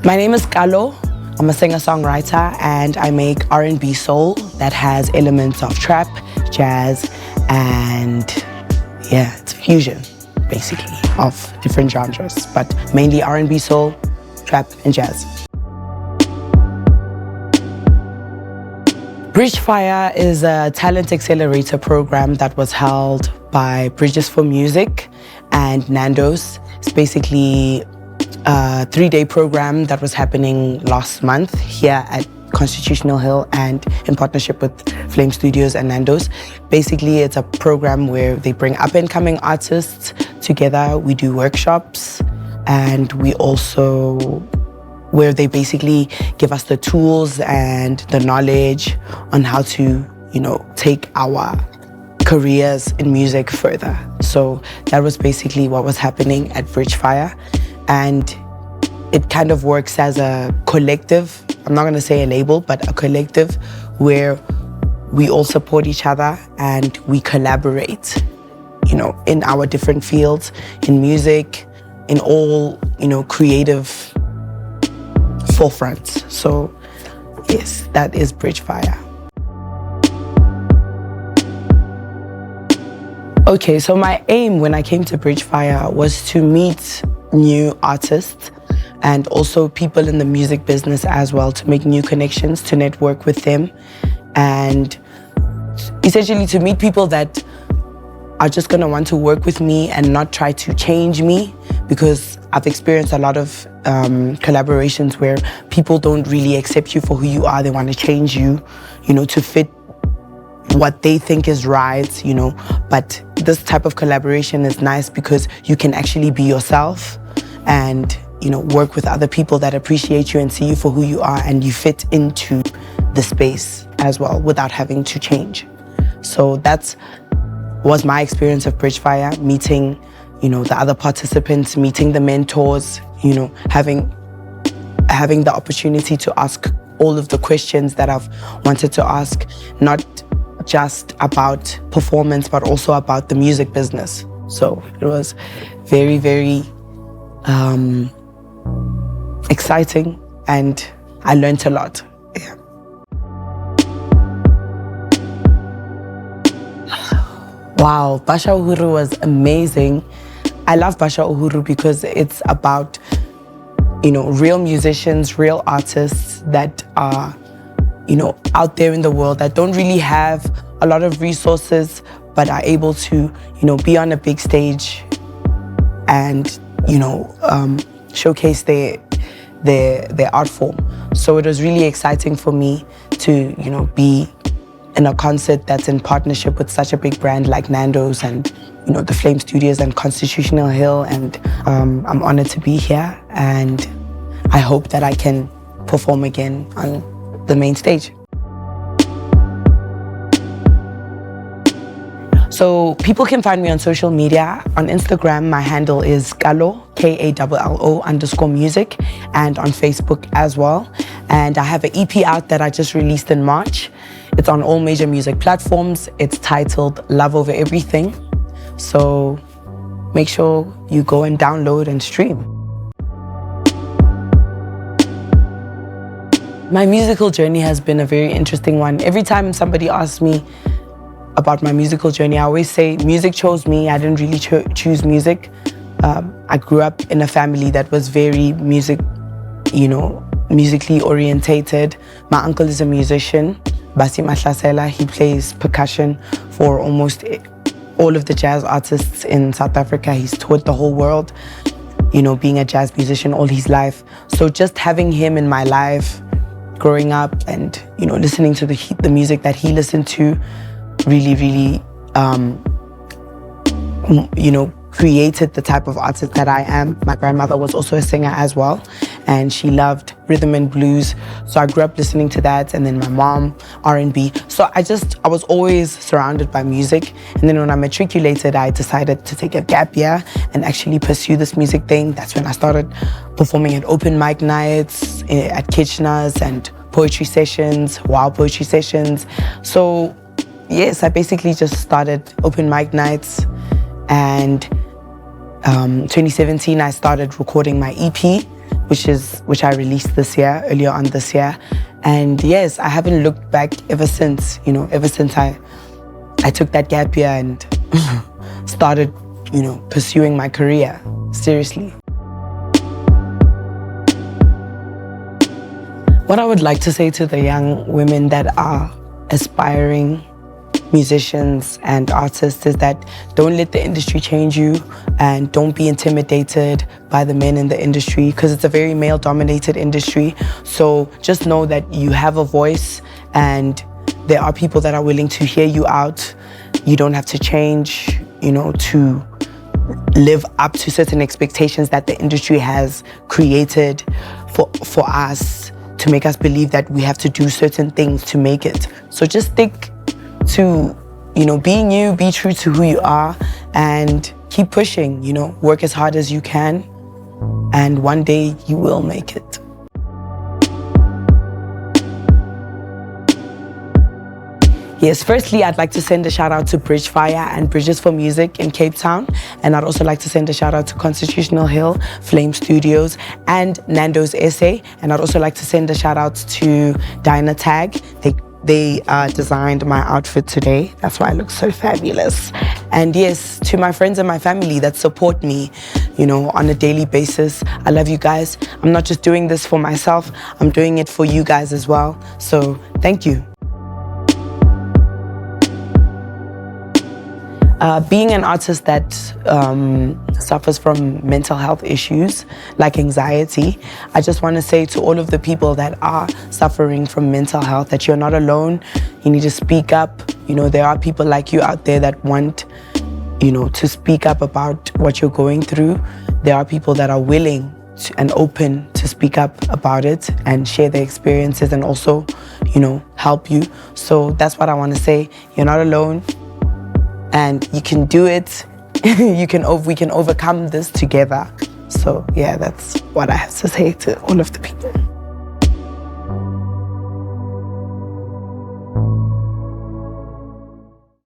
My name is Kallo. I'm a singer-songwriter and I make R&B soul that has elements of trap, jazz, and yeah, it's fusion basically of different genres, but mainly R&B soul, trap, and jazz. Bridgefire is a talent accelerator program that was held by Bridges for Music and Nando's. It's basically a 3-day program that was happening last month here at Constitutional Hill and in partnership with Flame Studios and Nando's. Basically, it's a program where they bring up-and-coming artists together. We do workshops, and we also where they basically give us the tools and the knowledge on how to, take our careers in music further. So that was basically what was happening at Bridgefire. And it kind of works as a collective. I'm not going to say a label, but a collective where we all support each other and we collaborate, in our different fields, in music, in all, creative forefronts. So yes, that is Bridgefire. Okay, so my aim when I came to Bridgefire was to meet new artists and also people in the music business as well, to make new connections, to network with them, and essentially to meet people that are just gonna want to work with me and not try to change me, because I've experienced a lot of collaborations where people don't really accept you for who you are. They want to change you, to fit what they think is right, But this type of collaboration is nice because you can actually be yourself and, work with other people that appreciate you and see you for who you are, and you fit into the space as well without having to change. So that was my experience of Bridgefire, meeting, the other participants, meeting the mentors, having the opportunity to ask all of the questions that I've wanted to ask, not just about performance, but also about the music business. So it was very, very exciting, and I learned a lot. Yeah. Wow, Basha Uhuru was amazing. I love Basha Uhuru because it's about, real musicians, real artists that are, out there in the world that don't really have a lot of resources, but are able to, be on a big stage and, showcase their art form. So it was really exciting for me to, be in a concert that's in partnership with such a big brand like Nando's and, the Flame Studios and Constitutional Hill. And I'm honored to be here, and I hope that I can perform again on the main stage. So people can find me on social media. On Instagram, my handle is Kallo, KALLO_music, and on Facebook as well. And I have an EP out that I just released in March. It's on all major music platforms. It's titled Love Over Everything. So make sure you go and download and stream. My musical journey has been a very interesting one. Every time somebody asks me about my musical journey, I always say music chose me. I didn't really choose music. I grew up in a family that was very musically orientated. My uncle is a musician, Basha. He plays percussion for almost all of the jazz artists in South Africa. He's toured the whole world, being a jazz musician all his life. So just having him in my life, growing up and, listening to the music that he listened to, really, created the type of artist that I am. My grandmother was also a singer as well, and she loved rhythm and blues. So I grew up listening to that, and then my mom, R&B. So I was always surrounded by music. And then when I matriculated, I decided to take a gap year and actually pursue this music thing. That's when I started performing at open mic nights, at Kitchener's, and poetry sessions, wild poetry sessions. So yes, I basically just started open mic nights, and 2017 I started recording my EP which I released this year, earlier on this year. And yes, I haven't looked back ever since, ever since I took that gap year and started, pursuing my career seriously. What I would like to say to the young women that are aspiring musicians and artists is that don't let the industry change you, and don't be intimidated by the men in the industry, because it's a very male-dominated industry. So just know that you have a voice and there are people that are willing to hear you out. You don't have to change, to live up to certain expectations that the industry has created for us, to make us believe that we have to do certain things to make it. So just stick to, being you, be true to who you are, and keep pushing, work as hard as you can, and one day you will make it. Yes, firstly, I'd like to send a shout out to Bridgefire and Bridges for Music in Cape Town. And I'd also like to send a shout out to Constitutional Hill, Flame Studios, and Nando's Essay. And I'd also like to send a shout out to Dinah Tag. They designed my outfit today. That's why I look so fabulous. And yes, to my friends and my family that support me, on a daily basis. I love you guys. I'm not just doing this for myself, I'm doing it for you guys as well. So thank you. Being an artist that suffers from mental health issues like anxiety, I just want to say to all of the people that are suffering from mental health that you're not alone. You need to speak up. There are people like you out there that want, to speak up about what you're going through. There are people that are willing and open to speak up about it and share their experiences and also, help you. So that's what I want to say. You're not alone. And you can do it. We can overcome this together. So yeah, that's what I have to say to all of the people.